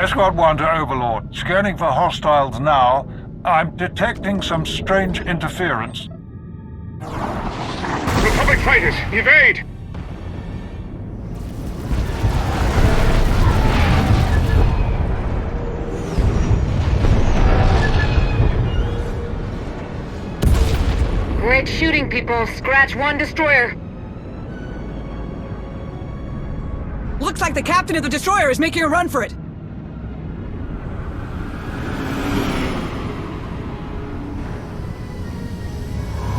Escort 1 to Overlord. Scanning for hostiles now. I'm detecting some strange interference. Republic fighters, evade! Great shooting, people. Scratch 1 destroyer. Looks like the captain of the destroyer is making a run for it.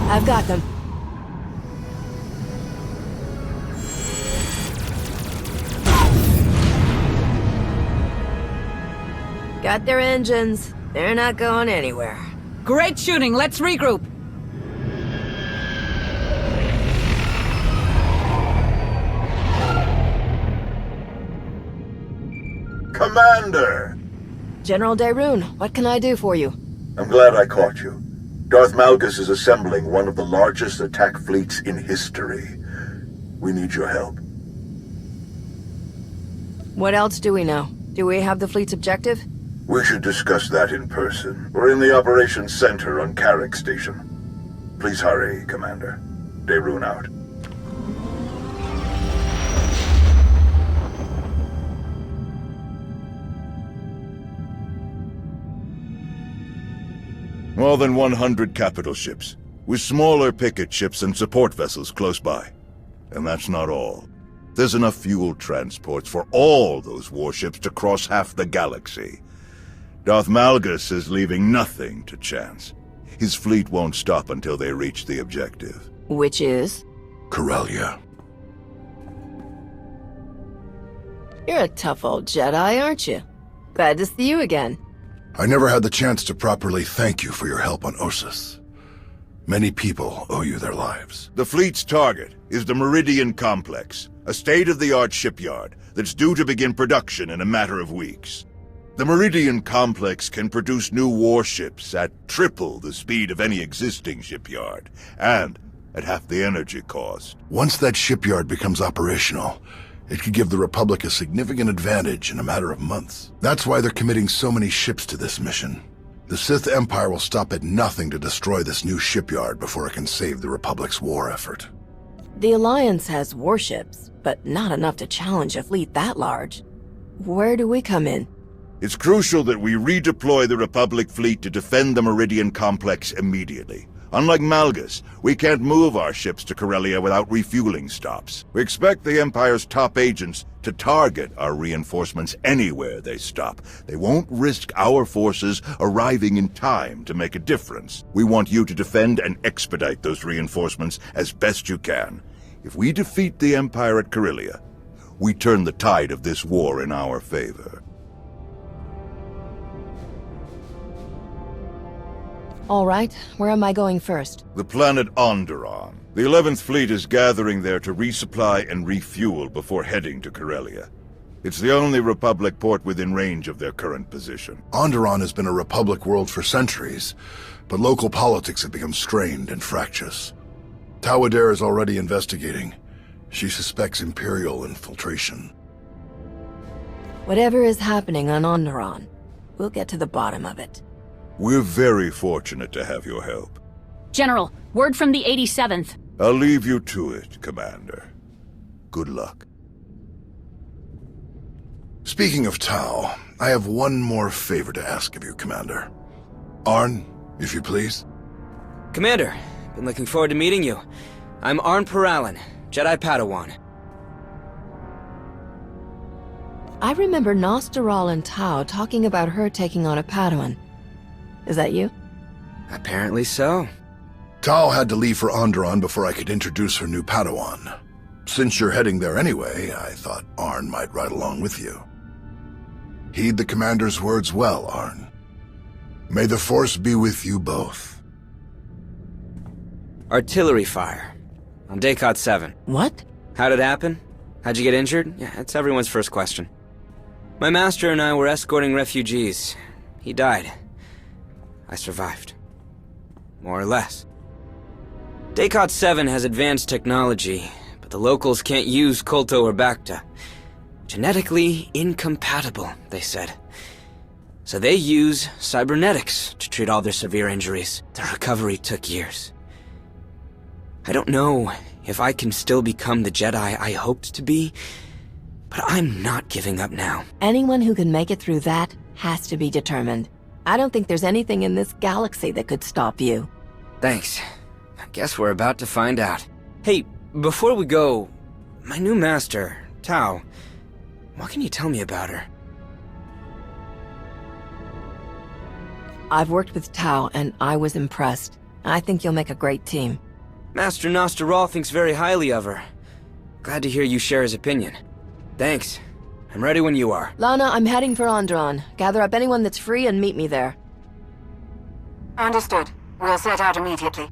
I've got them. Got their engines. They're not going anywhere. Great shooting. Let's regroup. Commander! General Daerun, what can I do for you? I'm glad I caught you. Darth Malgus is assembling one of the largest attack fleets in history. We need your help. What else do we know? Do we have the fleet's objective? We should discuss that in person. We're in the operations center on Carrick Station. Please hurry, Commander. Daerun out. More than 100 capital ships, with smaller picket ships and support vessels close by. And that's not all. There's enough fuel transports for all those warships to cross half the galaxy. Darth Malgus is leaving nothing to chance. His fleet won't stop until they reach the objective. Which is? Corellia. You're a tough old Jedi, aren't you? Glad to see you again. I never had the chance to properly thank you for your help on Ossus. Many people owe you their lives. The fleet's target is the Meridian Complex, a state-of-the-art shipyard that's due to begin production in a matter of weeks. The Meridian Complex can produce new warships at triple the speed of any existing shipyard, and at half the energy cost. Once that shipyard becomes operational, it could give the Republic a significant advantage in a matter of months. That's why they're committing so many ships to this mission. The Sith Empire will stop at nothing to destroy this new shipyard before it can save the Republic's war effort. The Alliance has warships, but not enough to challenge a fleet that large. Where do we come in? It's crucial that we redeploy the Republic fleet to defend the Meridian Complex immediately. Unlike Malgus, we can't move our ships to Corellia without refueling stops. We expect the Empire's top agents to target our reinforcements anywhere they stop. They won't risk our forces arriving in time to make a difference. We want you to defend and expedite those reinforcements as best you can. If we defeat the Empire at Corellia, we turn the tide of this war in our favor. All right, where am I going first? The planet Onderon. The 11th Fleet is gathering there to resupply and refuel before heading to Corellia. It's the only Republic port within range of their current position. Onderon has been a Republic world for centuries, but local politics have become strained and fractious. Tawader is already investigating. She suspects Imperial infiltration. Whatever is happening on Onderon, we'll get to the bottom of it. We're very fortunate to have your help. General, word from the 87th. I'll leave you to it, Commander. Good luck. Speaking of Tau, I have one more favor to ask of you, Commander. Arn, if you please. Commander, been looking forward to meeting you. I'm Arn Paralan, Jedi Padawan. I remember Nostaral and Tau talking about her taking on a Padawan. Is that you? Apparently so. Tau had to leave for Onderon before I could introduce her new Padawan. Since you're heading there anyway, I thought Arn might ride along with you. Heed the Commander's words well, Arn. May the Force be with you both. Artillery fire. On Daycot 7. What? How'd it happen? How'd you get injured? Yeah, it's everyone's first question. My master and I were escorting refugees. He died. I survived. More or less. Daycot 7 has advanced technology, but the locals can't use Kolto or Bacta. Genetically incompatible, they said. So they use cybernetics to treat all their severe injuries. The recovery took years. I don't know if I can still become the Jedi I hoped to be, but I'm not giving up now. Anyone who can make it through that has to be determined. I don't think there's anything in this galaxy that could stop you. Thanks. I guess we're about to find out. Hey, before we go, my new master, Tao, what can you tell me about her? I've worked with Tao, and I was impressed. I think you'll make a great team. Master Nostaral thinks very highly of her. Glad to hear you share his opinion. Thanks. I'm ready when you are. Lana, I'm heading for Onderon. Gather up anyone that's free and meet me there. Understood. We'll set out immediately.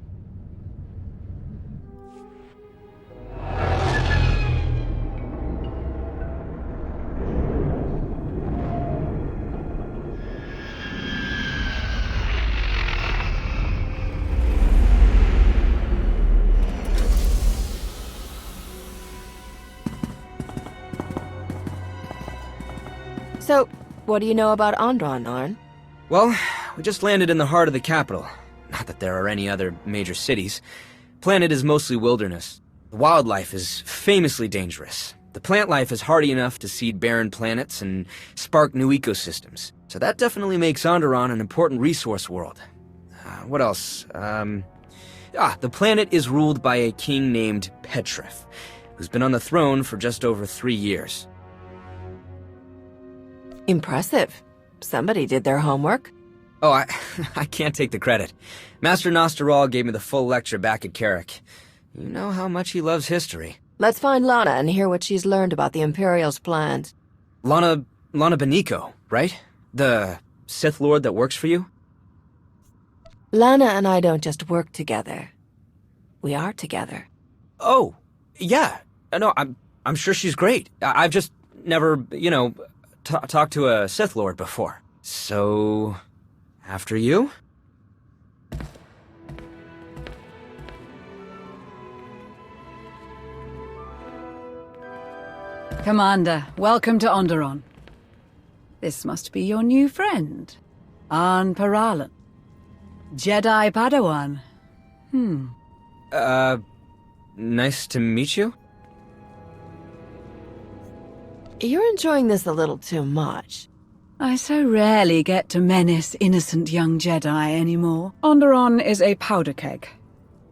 So, what do you know about Onderon, Arn? Well, we just landed in the heart of the capital. Not that there are any other major cities. Planet is mostly wilderness. The wildlife is famously dangerous. The plant life is hardy enough to seed barren planets and spark new ecosystems. So that definitely makes Onderon an important resource world. What else? The planet is ruled by a king named Petrif, who's been on the throne for just over 3 years. Impressive. Somebody did their homework. Oh, I can't take the credit. Master Nostaral gave me the full lecture back at Carrick. You know how much he loves history. Let's find Lana and hear what she's learned about the Imperial's plans. Lana Beniko, right? The Sith Lord that works for you? Lana and I don't just work together. We are together. Oh, yeah. No, I'm sure she's great. I've just never, talked to a Sith Lord before. So, after you? Commander, welcome to Onderon. This must be your new friend, Arn Paralan. Jedi Padawan. Nice to meet you? You're enjoying this a little too much. I so rarely get to menace innocent young Jedi anymore. Onderon is a powder keg.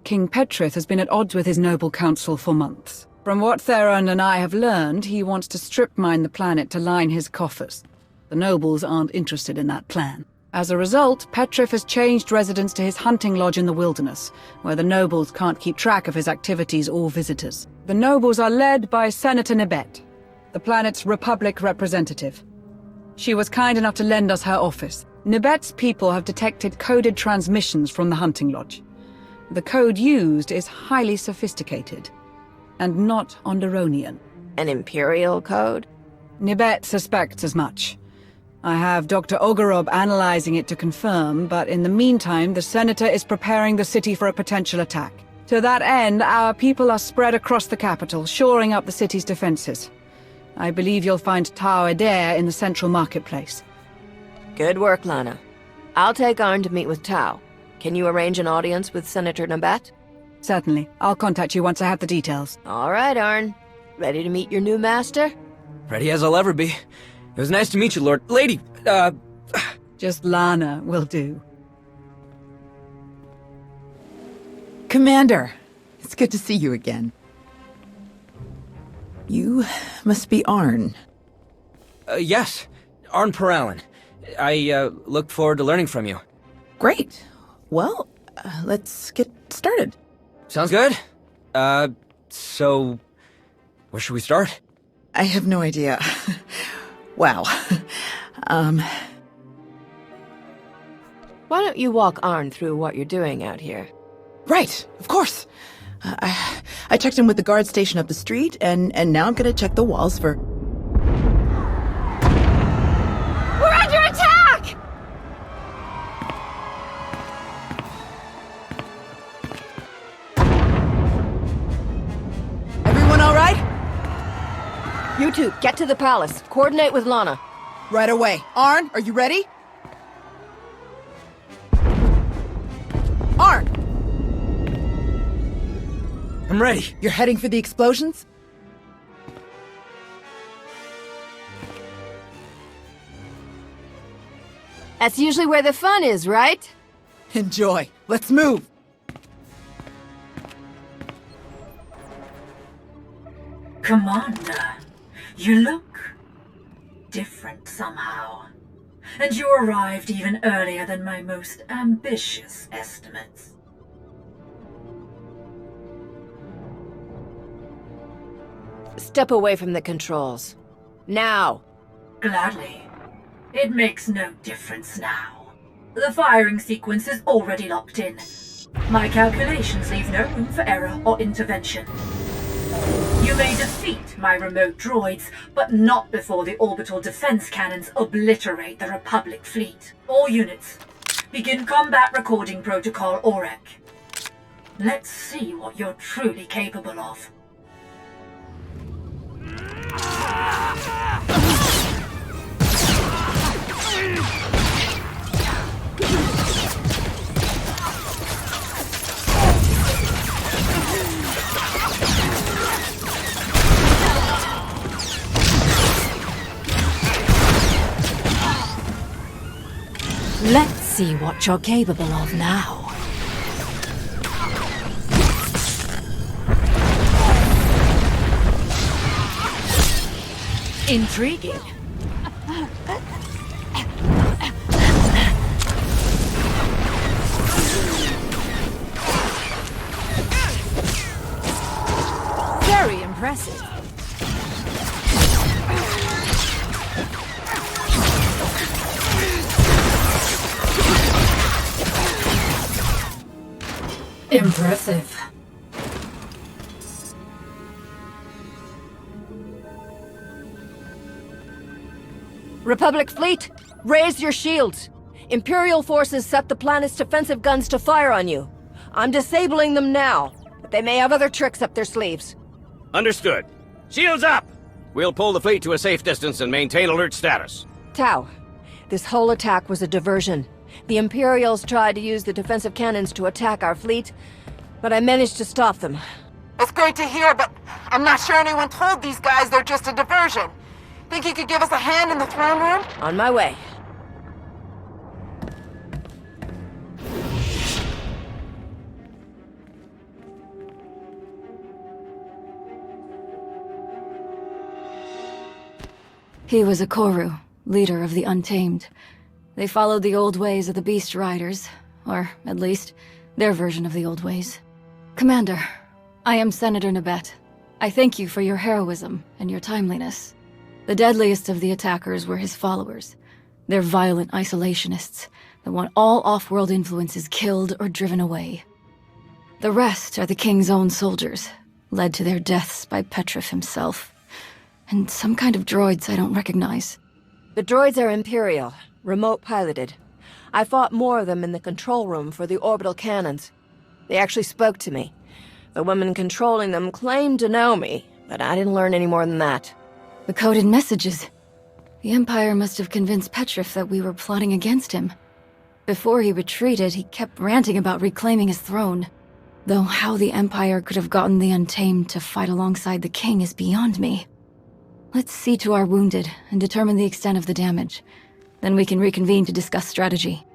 King Petrith has been at odds with his noble council for months. From what Theron and I have learned, he wants to strip mine the planet to line his coffers. The nobles aren't interested in that plan. As a result, Petrif has changed residence to his hunting lodge in the wilderness, where the nobles can't keep track of his activities or visitors. The nobles are led by Senator Nibet, the planet's Republic representative. She was kind enough to lend us her office. Nibet's people have detected coded transmissions from the hunting lodge. The code used is highly sophisticated, and not Onderonian. An Imperial code? Nibet suspects as much. I have Dr. Ogorob analyzing it to confirm, but in the meantime, the Senator is preparing the city for a potential attack. To that end, our people are spread across the capital, shoring up the city's defenses. I believe you'll find Tau Adair in the central marketplace. Good work, Lana. I'll take Arn to meet with Tau. Can you arrange an audience with Senator Nibet? Certainly. I'll contact you once I have the details. All right, Arn. Ready to meet your new master? Ready as I'll ever be. It was nice to meet you, Lord. Lady, Just Lana will do. Commander, it's good to see you again. You must be Arn. Yes. Arn Paralan. I look forward to learning from you. Great. Well, let's get started. Sounds good. So, where should we start? I have no idea. Wow. Why don't you walk Arn through what you're doing out here? Right, of course. I checked in with the guard station up the street, and now I'm gonna check the walls for... We're under attack! Everyone all right? You two 2, get to the palace. Coordinate with Lana. Right away. Arn, are you ready? Arn! I'm ready. You're heading for the explosions? That's usually where the fun is, right? Enjoy. Let's move. Commander, you look different somehow. And you arrived even earlier than my most ambitious estimates. Step away from the controls. Now! Gladly. It makes no difference now. The firing sequence is already locked in. My calculations leave no room for error or intervention. You may defeat my remote droids, but not before the orbital defense cannons obliterate the Republic fleet. All units, begin combat recording protocol OREC. Let's see what you're truly capable of. Let's see what you're capable of now. Intriguing. Very impressive. Impressive. Republic fleet, raise your shields. Imperial forces set the planet's defensive guns to fire on you. I'm disabling them now, but they may have other tricks up their sleeves. Understood. Shields up! We'll pull the fleet to a safe distance and maintain alert status. Tau, this whole attack was a diversion. The Imperials tried to use the defensive cannons to attack our fleet, but I managed to stop them. It's great to hear, but I'm not sure anyone told these guys they're just a diversion. Think you could give us a hand in the throne room? On my way. He was a Koru, leader of the Untamed. They followed the old ways of the Beast Riders, or at least, their version of the old ways. Commander, I am Senator Nabet. I thank you for your heroism and your timeliness. The deadliest of the attackers were his followers. They're violent isolationists that want all off-world influences killed or driven away. The rest are the King's own soldiers, led to their deaths by Petrif himself. And some kind of droids I don't recognize. The droids are Imperial, remote-piloted. I fought more of them in the control room for the orbital cannons. They actually spoke to me. The woman controlling them claimed to know me, but I didn't learn any more than that. The coded messages. The Empire must have convinced Petrif that we were plotting against him. Before he retreated, he kept ranting about reclaiming his throne. Though how the Empire could have gotten the Untamed to fight alongside the King is beyond me. Let's see to our wounded and determine the extent of the damage. Then we can reconvene to discuss strategy.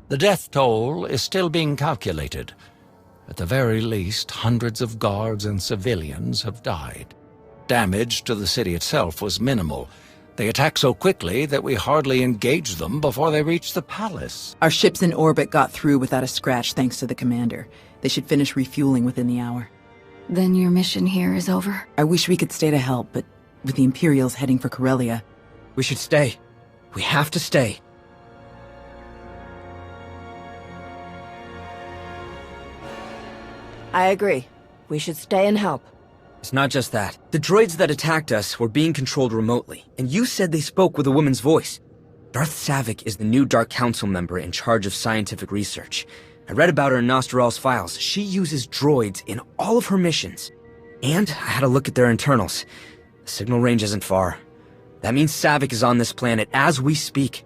The death toll is still being calculated. At the very least, hundreds of guards and civilians have died. Damage to the city itself was minimal. They attacked so quickly that we hardly engaged them before they reached the palace. Our ships in orbit got through without a scratch thanks to the commander. They should finish refueling within the hour. Then your mission here is over? I wish we could stay to help, but with the Imperials heading for Corellia... We should stay. We have to stay. I agree. We should stay and help. It's not just that. The droids that attacked us were being controlled remotely, and you said they spoke with a woman's voice. Darth Savik is the new Dark Council member in charge of scientific research. I read about her in Nostral's files. She uses droids in all of her missions. And I had a look at their internals. The signal range isn't far. That means Saavik is on this planet as we speak.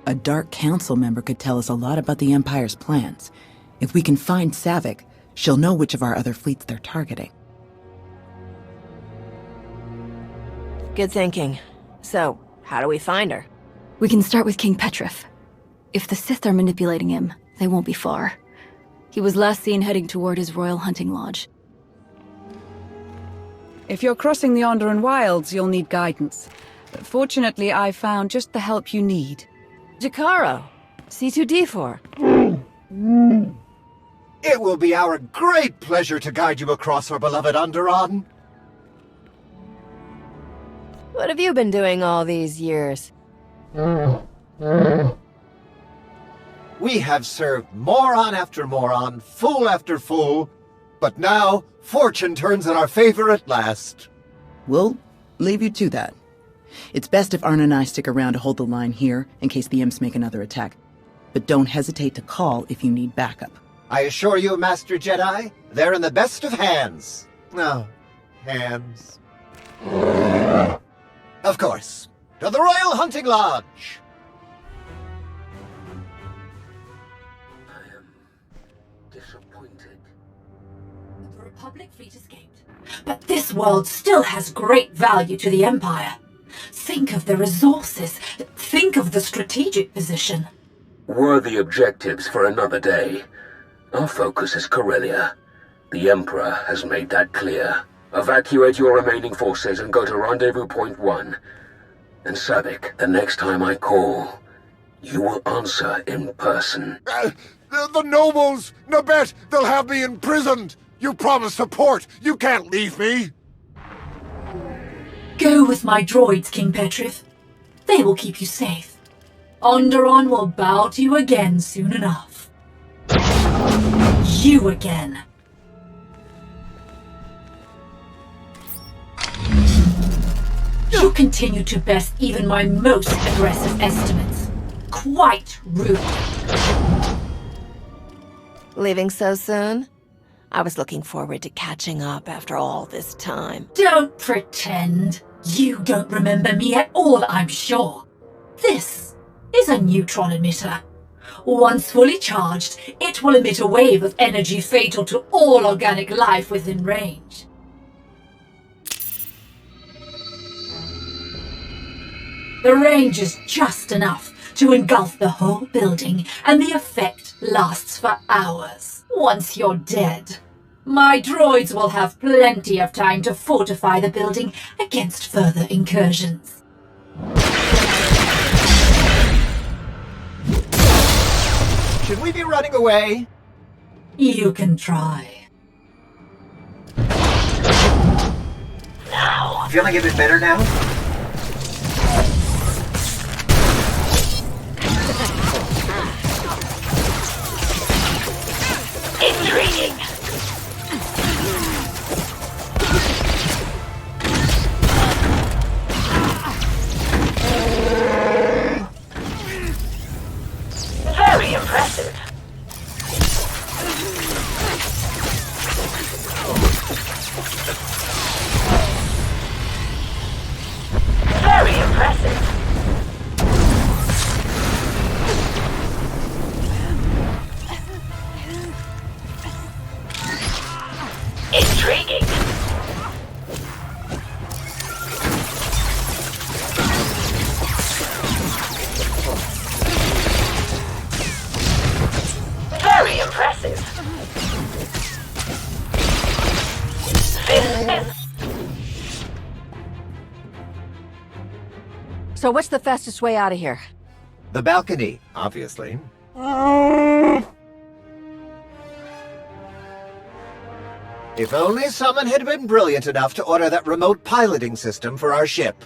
A Dark Council member could tell us a lot about the Empire's plans. If we can find Saavik, she'll know which of our other fleets they're targeting. Good thinking. So, how do we find her? We can start with King Petrif. If the Sith are manipulating him, they won't be far. He was last seen heading toward his royal hunting lodge. If you're crossing the Onderon wilds, you'll need guidance. Fortunately, I found just the help you need. Jakaro, C2D4. It will be our great pleasure to guide you across our beloved Onderon. What have you been doing all these years? We have served moron after moron, fool after fool, but now fortune turns in our favor at last. We'll leave you to that. It's best if Arn and I stick around to hold the line here in case the Imps make another attack. But don't hesitate to call if you need backup. I assure you, Master Jedi, they're in the best of hands. Oh, hands. Of course. To the Royal Hunting Lodge! I am disappointed. The Republic fleet escaped. But this world still has great value to the Empire. Think of the resources. Think of the strategic position. Worthy objectives for another day. Our focus is Corellia. The Emperor has made that clear. Evacuate your remaining forces and go to Rendezvous Point 1. And Saavik, the next time I call, you will answer in person. The nobles! Nabet, they'll have me imprisoned! You promised support! You can't leave me! Go with my droids, King Petrif. They will keep you safe. Onderon will bow to you again soon enough. You again. You continue to best even my most aggressive estimates. Quite rude. Leaving so soon? I was looking forward to catching up after all this time. Don't pretend. You don't remember me at all, I'm sure. This is a neutron emitter. Once fully charged, it will emit a wave of energy fatal to all organic life within range. The range is just enough to engulf the whole building, and the effect lasts for hours. Once you're dead, my droids will have plenty of time to fortify the building against further incursions. Should we be running away? You can try. Now, feeling a bit better now? Intriguing. Very impressive. Very impressive. Intriguing. Very impressive. So what's the fastest way out of here? The balcony, obviously. If only someone had been brilliant enough to order that remote piloting system for our ship.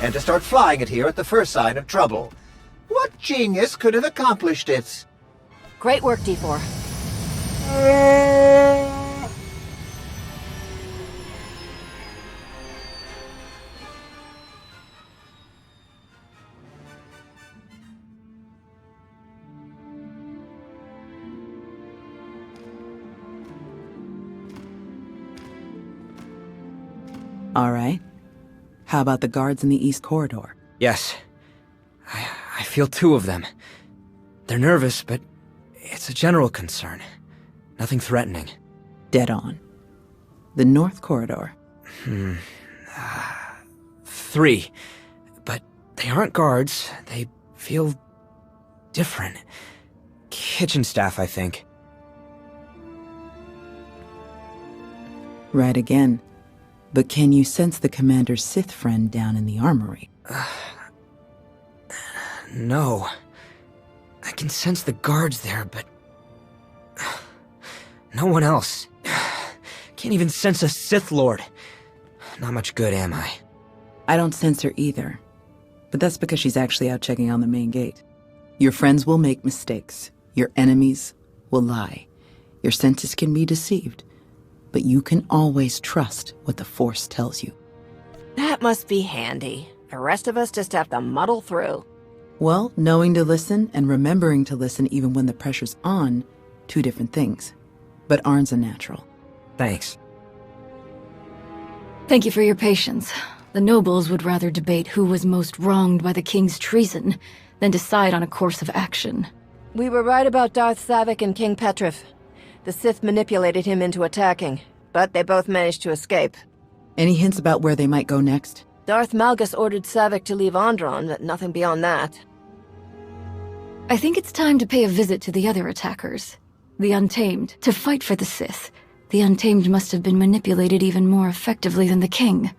And to start flying it here at the first sign of trouble. What genius could have accomplished it? Great work, D4. All right. How about the guards in the East Corridor? Yes. I feel 2 of them. They're nervous, but it's a general concern. Nothing threatening. Dead on. The North Corridor? 3. But they aren't guards. They feel different. Kitchen staff, I think. Right again. But can you sense the Commander's Sith friend down in the armory? No. I can sense the guards there, but... no one else. Can't even sense a Sith Lord. Not much good, am I? I don't sense her either. But that's because she's actually out checking on the main gate. Your friends will make mistakes. Your enemies will lie. Your senses can be deceived. But you can always trust what the Force tells you. That must be handy. The rest of us just have to muddle through. Well, knowing to listen and remembering to listen even when the pressure's on, 2 different things. But Arn's a natural. Thanks. Thank you for your patience. The nobles would rather debate who was most wronged by the king's treason than decide on a course of action. We were right about Darth Savik and King Petrif. The Sith manipulated him into attacking, but they both managed to escape. Any hints about where they might go next? Darth Malgus ordered Savik to leave Onderon, but nothing beyond that. I think it's time to pay a visit to the other attackers. The Untamed. To fight for the Sith, the Untamed must have been manipulated even more effectively than the King.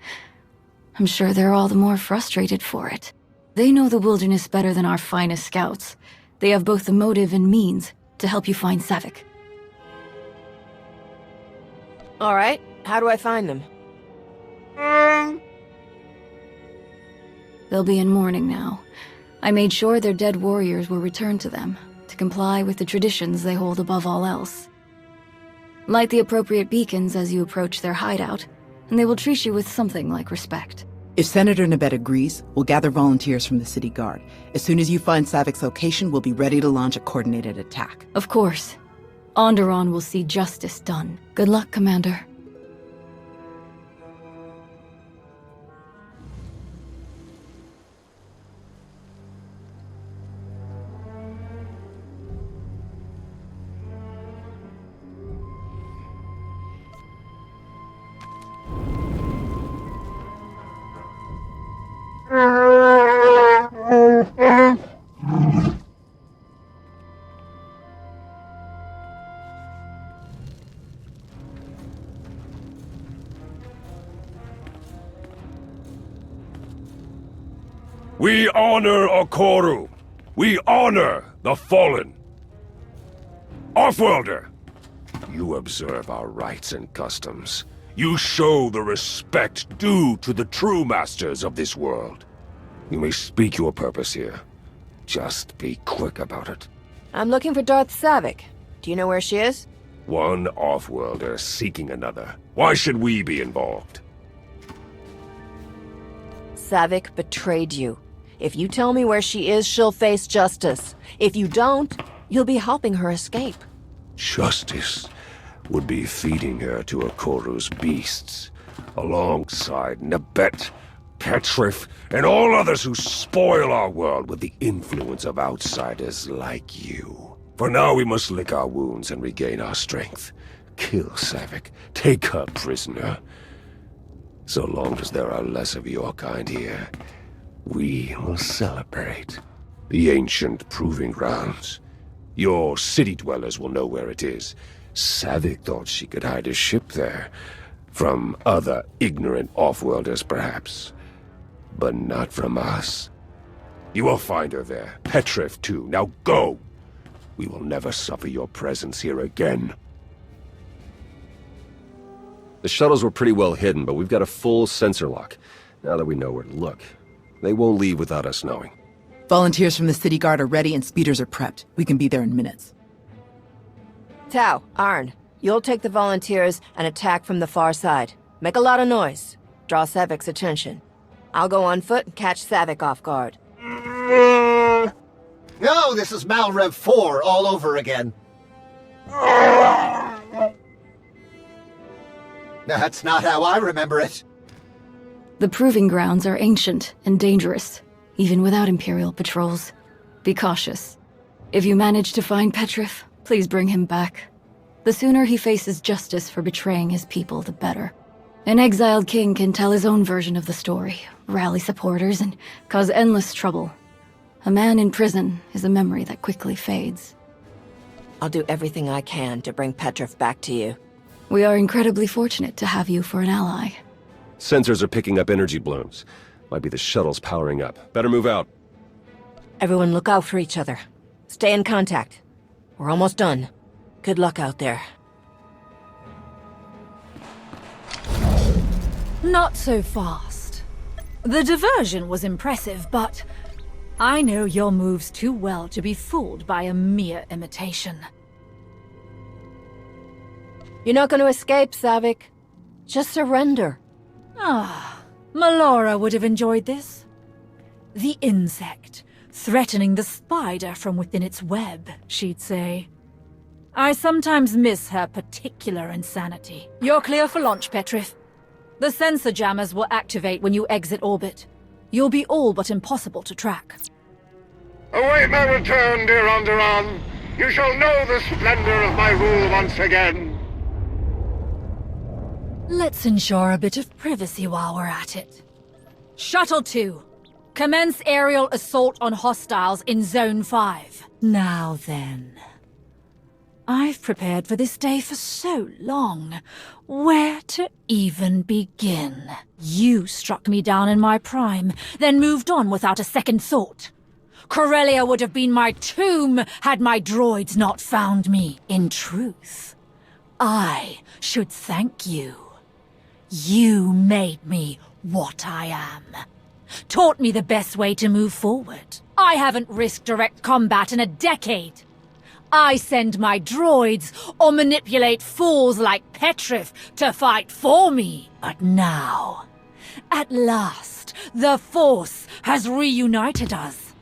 I'm sure they're all the more frustrated for it. They know the wilderness better than our finest scouts. They have both the motive and means to help you find Savik. All right, how do I find them? They'll be in mourning now. I made sure their dead warriors were returned to them, to comply with the traditions they hold above all else. Light the appropriate beacons as you approach their hideout, and they will treat you with something like respect. If Senator Nabet agrees, we'll gather volunteers from the city guard. As soon as you find Savik's location, we'll be ready to launch a coordinated attack. Of course. Onderon will see justice done. Good luck, Commander. We honor Okoru. We honor the fallen. Offworlder, you observe our rites and customs. You show the respect due to the true masters of this world. You may speak your purpose here. Just be quick about it. I'm looking for Darth Savik. Do you know where she is? One Offworlder seeking another. Why should we be involved? Savik betrayed you. If you tell me where she is, she'll face justice. If you don't, you'll be helping her escape. Justice would be feeding her to Okoru's beasts, alongside Nabet, Petrif, and all others who spoil our world with the influence of outsiders like you. For now we must lick our wounds and regain our strength. Kill Savik, take her prisoner. So long as there are less of your kind here, we will celebrate. The ancient proving grounds. Your city dwellers will know where it is. Savik thought she could hide a ship there. From other ignorant off-worlders, perhaps. But not from us. You will find her there. Petrif, too. Now go! We will never suffer your presence here again. The shuttles were pretty well hidden, but we've got a full sensor lock. Now that we know where to look. They won't leave without us knowing. Volunteers from the city guard are ready and speeders are prepped. We can be there in minutes. Tau, Arn, you'll take the volunteers and attack from the far side. Make a lot of noise. Draw Savik's attention. I'll go on foot and catch Savik off guard. No, this is Malrev 4 all over again. That's not how I remember it. The proving grounds are ancient and dangerous, even without Imperial patrols. Be cautious. If you manage to find Petrif, please bring him back. The sooner he faces justice for betraying his people, the better. An exiled king can tell his own version of the story, rally supporters, and cause endless trouble. A man in prison is a memory that quickly fades. I'll do everything I can to bring Petrif back to you. We are incredibly fortunate to have you for an ally. Sensors are picking up energy blooms. Might be the shuttles powering up. Better move out. Everyone look out for each other. Stay in contact. We're almost done. Good luck out there. Not so fast. The diversion was impressive, but I know your moves too well to be fooled by a mere imitation. You're not going to escape, Savik. Just surrender. Ah, Melora would have enjoyed this. The insect, threatening the spider from within its web, she'd say. I sometimes miss her particular insanity. You're clear for launch, Petrif. The sensor jammers will activate when you exit orbit. You'll be all but impossible to track. Await my return, dear Onderon. You shall know the splendor of my rule once again. Let's ensure a bit of privacy while we're at it. Shuttle 2. Commence aerial assault on hostiles in Zone 5. Now then. I've prepared for this day for so long. Where to even begin? You struck me down in my prime, then moved on without a second thought. Corellia would have been my tomb had my droids not found me. In truth, I should thank you. You made me what I am. Taught me the best way to move forward. I haven't risked direct combat in a decade. I send my droids or manipulate fools like Petrif to fight for me. But now, at last, the Force has reunited us.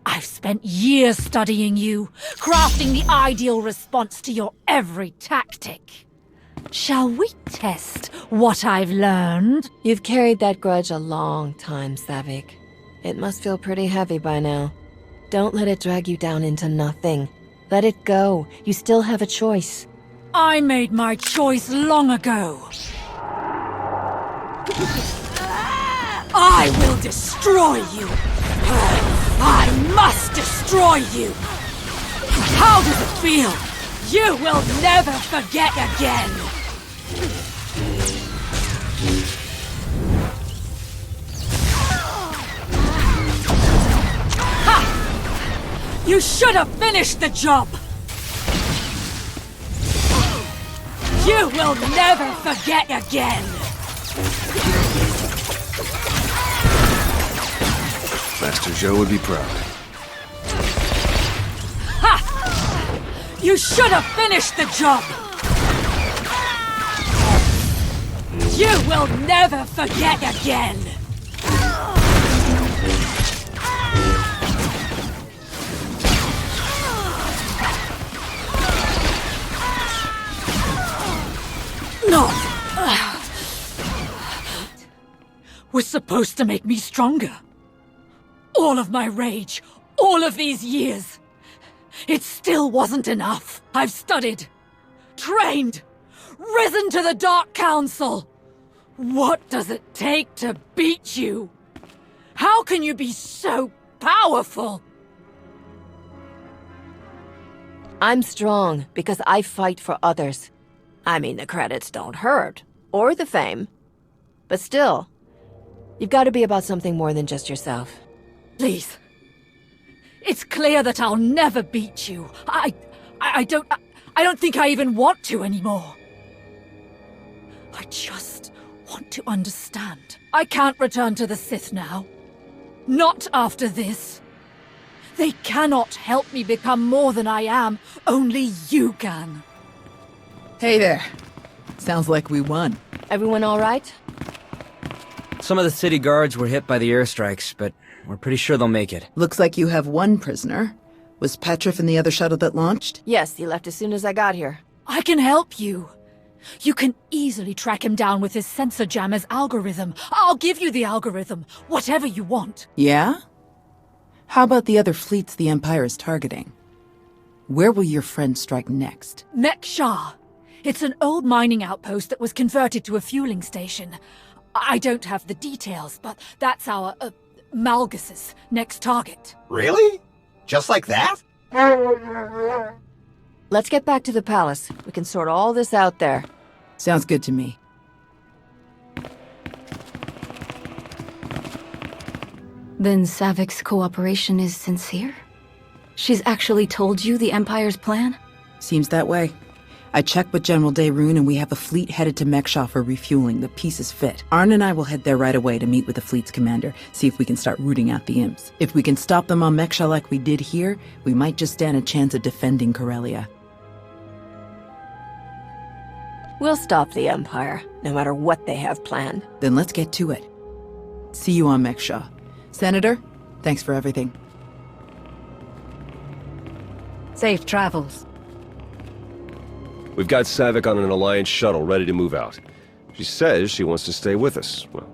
I've spent years studying you, crafting the ideal response to your every tactic. Shall we test what I've learned? You've carried that grudge a long time, Savik. It must feel pretty heavy by now. Don't let it drag you down into nothing. Let it go. You still have a choice. I made my choice long ago. I will destroy you. I must destroy you. How does it feel? You will never forget again. Ha! You should have finished the job. You will never forget again. Master Joe would be proud. Ha! You should have finished the job. You will never forget again. No. Was supposed to make me stronger. All of my rage, all of these years. It still wasn't enough. I've studied, trained, risen to the Dark Council. What does it take to beat you? How can you be so powerful? I'm strong because I fight for others. I mean, the credits don't hurt, or the fame. But still, you've got to be about something more than just yourself. Please. It's clear that I'll never beat you. I don't think I even want to anymore. I just want to understand. I can't return to the Sith now. Not after this. They cannot help me become more than I am. Only you can. Hey there. Sounds like we won. Everyone all right? Some of the city guards were hit by the airstrikes, but we're pretty sure they'll make it. Looks like you have one prisoner. Was Petrif in the other shuttle that launched? Yes, he left as soon as I got here. I can help you. You can easily track him down with his sensor jammer's algorithm. I'll give you the algorithm, whatever you want. Yeah? How about the other fleets the Empire is targeting? Where will your friend strike next? Mek-Sha. It's an old mining outpost that was converted to a fueling station. I don't have the details, but that's our, Malgus's next target. Really? Just like that? Let's get back to the palace. We can sort all this out there. Sounds good to me. Then Savik's cooperation is sincere? She's actually told you the Empire's plan? Seems that way. I checked with General Daerun and we have a fleet headed to Mek-Sha for refueling. The pieces fit. Arn and I will head there right away to meet with the fleet's commander, see if we can start rooting out the imps. If we can stop them on Mek-Sha like we did here, we might just stand a chance of defending Corellia. We'll stop the Empire, no matter what they have planned. Then let's get to it. See you on Mek-Sha. Senator, thanks for everything. Safe travels. We've got Savik on an Alliance shuttle ready to move out. She says she wants to stay with us. Well,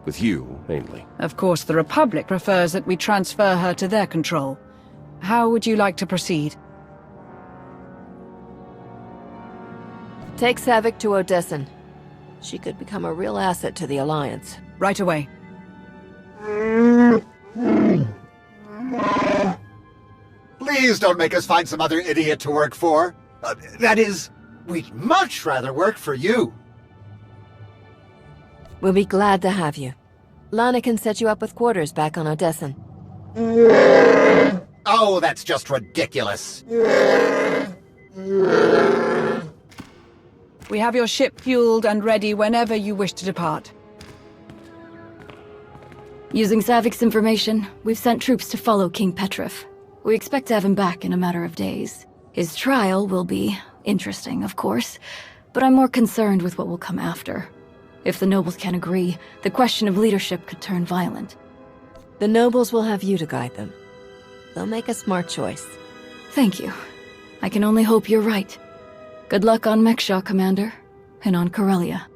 with you, mainly. Of course, the Republic prefers that we transfer her to their control. How would you like to proceed? Take Savik to Odessan. She could become a real asset to the Alliance. Right away. Please don't make us find some other idiot to work for. That is, we'd much rather work for you. We'll be glad to have you. Lana can set you up with quarters back on Odessan. Oh, that's just ridiculous. We have your ship fueled and ready whenever you wish to depart. Using Savik's information, we've sent troops to follow King Petrif. We expect to have him back in a matter of days. His trial will be interesting, of course, but I'm more concerned with what will come after. If the nobles can agree, the question of leadership could turn violent. The nobles will have you to guide them. They'll make a smart choice. Thank you. I can only hope you're right. Good luck on Mek-Sha, Commander, and on Corellia.